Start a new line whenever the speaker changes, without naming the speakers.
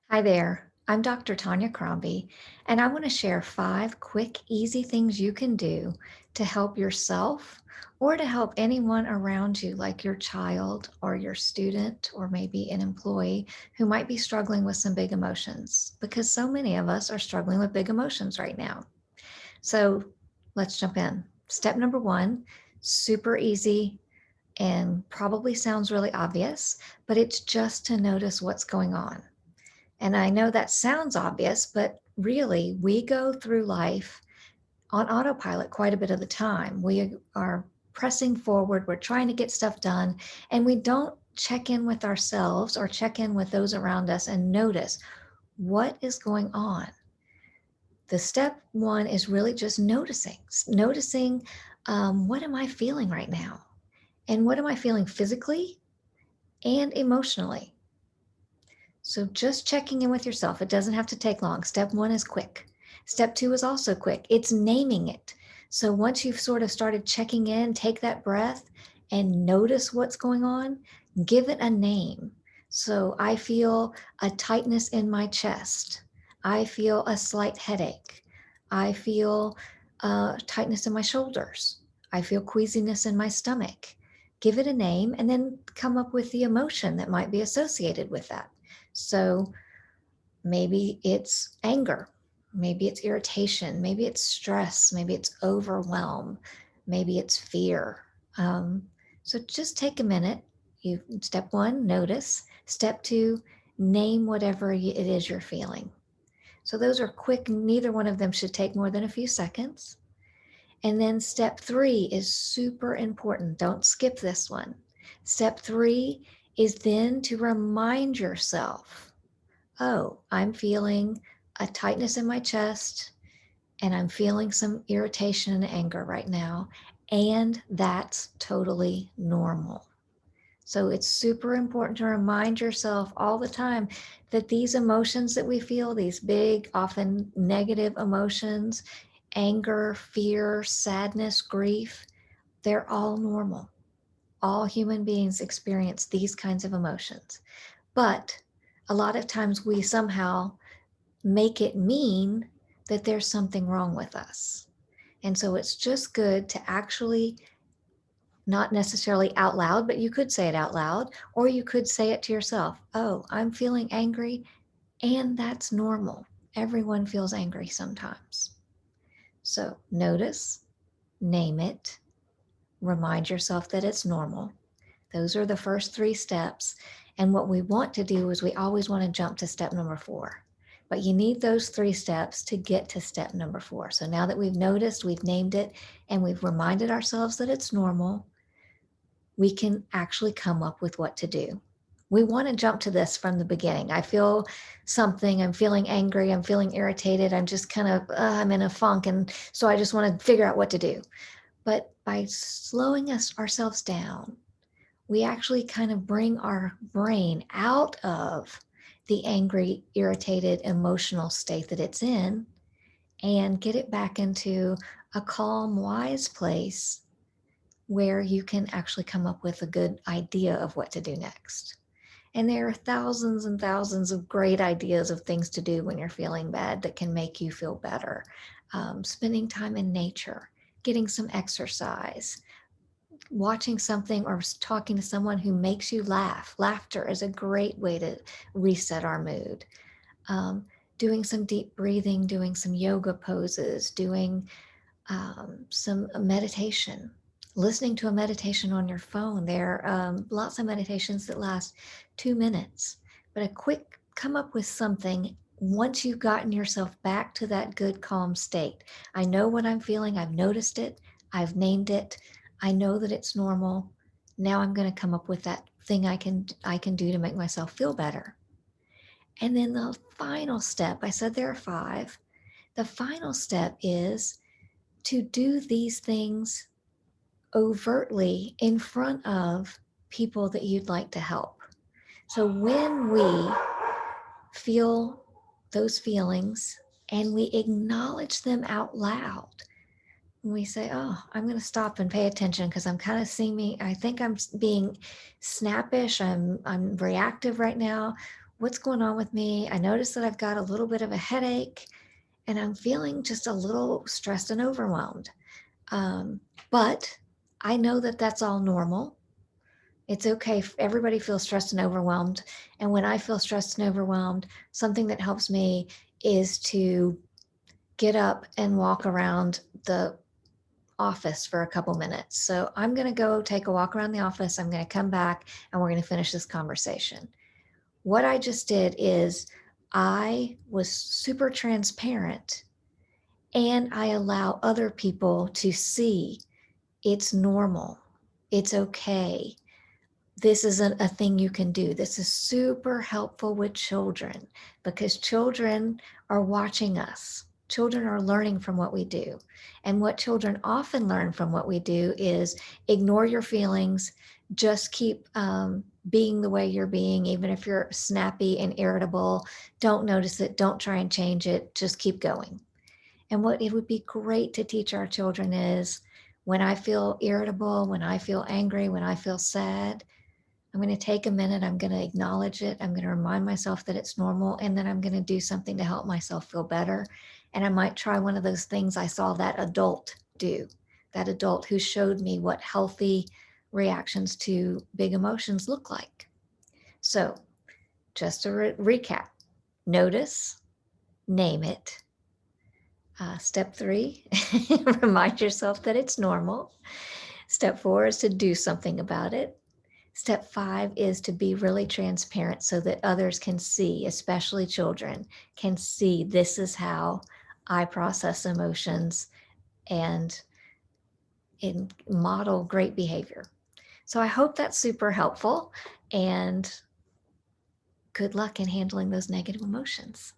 Hi there. I'm Dr. Tonya Crombie, and I want to share 5 quick, easy things you can do to help yourself or to help anyone around you, like your child or your student or maybe an employee who might be struggling with some big emotions, because so many of us are struggling with big emotions right now. So let's jump in. Step number 1, super easy and probably sounds really obvious, but it's just to notice what's going on. And I know that sounds obvious, but really, we go through life on autopilot quite a bit of the time. We are pressing forward, we're trying to get stuff done, and we don't check in with ourselves or check in with those around us and notice what is going on. The step one is really just noticing, what am I feeling right now? And what am I feeling physically and emotionally? So just checking in with yourself. It doesn't have to take long. Step one is quick. Step two is also quick. It's naming it. So once you've sort of started checking in, take that breath and notice what's going on, give it a name. So I feel a tightness in my chest. I feel a slight headache. I feel tightness in my shoulders. I feel queasiness in my stomach. Give it a name and then come up with the emotion that might be associated with that. So maybe it's anger, maybe it's irritation, maybe it's stress, maybe it's overwhelm, maybe it's fear. Um, so just take a minute. You step one, notice. Step two, name whatever it is you're feeling. So those are quick. Neither one of them should take more than a few seconds. And then step three is super important. Don't skip this one. Step three is then to remind yourself, oh, I'm feeling a tightness in my chest and I'm feeling some irritation and anger right now. And that's totally normal. So it's super important to remind yourself all the time that these emotions that we feel, these big, often negative emotions, anger, fear, sadness, grief, they're all normal. All human beings experience these kinds of emotions. But a lot of times we somehow make it mean that there's something wrong with us. And so it's just good to actually, not necessarily out loud, but you could say it out loud, or you could say it to yourself. Oh, I'm feeling angry, and that's normal. Everyone feels angry sometimes. So notice, name it, remind yourself that it's normal. Those are the first 3 steps. And what we want to do is we always want to jump to step number 4. But you need those 3 steps to get to step number 4. So now that we've noticed, we've named it, and we've reminded ourselves that it's normal, we can actually come up with what to do. We want to jump to this from the beginning. I feel something, I'm feeling angry, I'm feeling irritated, I'm just kind of, I'm in a funk. And so I just want to figure out what to do. But by slowing ourselves down, we actually kind of bring our brain out of the angry, irritated, emotional state that it's in and get it back into a calm, wise place where you can actually come up with a good idea of what to do next. And there are thousands and thousands of great ideas of things to do when you're feeling bad that can make you feel better. Spending time in nature, getting some exercise, watching something or talking to someone who makes you laugh. Laughter is a great way to reset our mood. Um, Doing some deep breathing, doing some yoga poses, doing some meditation, listening to a meditation on your phone. There are lots of meditations that last 2 minutes, but a quick come up with something once you've gotten yourself back to that good, calm state. I know what I'm feeling. I've noticed it. I've named it. I know that it's normal. Now I'm going to come up with that thing I can do to make myself feel better. And then the final step, I said there are 5. The final step is to do these things overtly in front of people that you'd like to help. So when we feel those feelings and we acknowledge them out loud, when we say, oh, I'm going to stop and pay attention because I'm kind of seeing me, I think I'm being snappish, I'm reactive right now. what's going on with me? I notice that I've got a little bit of a headache and I'm feeling just a little stressed and overwhelmed. Um, but I know that that's all normal. It's okay. Everybody feels stressed and overwhelmed. And when I feel stressed and overwhelmed, something that helps me is to get up and walk around the office for a couple minutes. So I'm going to go take a walk around the office. I'm going to come back and we're going to finish this conversation. What I just did is I was super transparent and I allow other people to see it's normal. It's okay. This isn't a thing you can do. This is super helpful with children because children are watching us. Children are learning from what we do. And what children often learn from what we do is ignore your feelings, just keep being the way you're being, even if you're snappy and irritable. Don't notice it, don't try and change it, just keep going. And what it would be great to teach our children is when I feel irritable, when I feel angry, when I feel sad, I'm going to take a minute. I'm going to acknowledge it. I'm going to remind myself that it's normal. And then I'm going to do something to help myself feel better. And I might try one of those things I saw that adult do, that adult who showed me what healthy reactions to big emotions look like. So, just to recap, notice, name it. Step 3, remind yourself that it's normal. Step 4 is to do something about it. Step 5 is to be really transparent so that others can see, especially children, can see this is how I process emotions and model great behavior. So I hope that's super helpful and good luck in handling those negative emotions.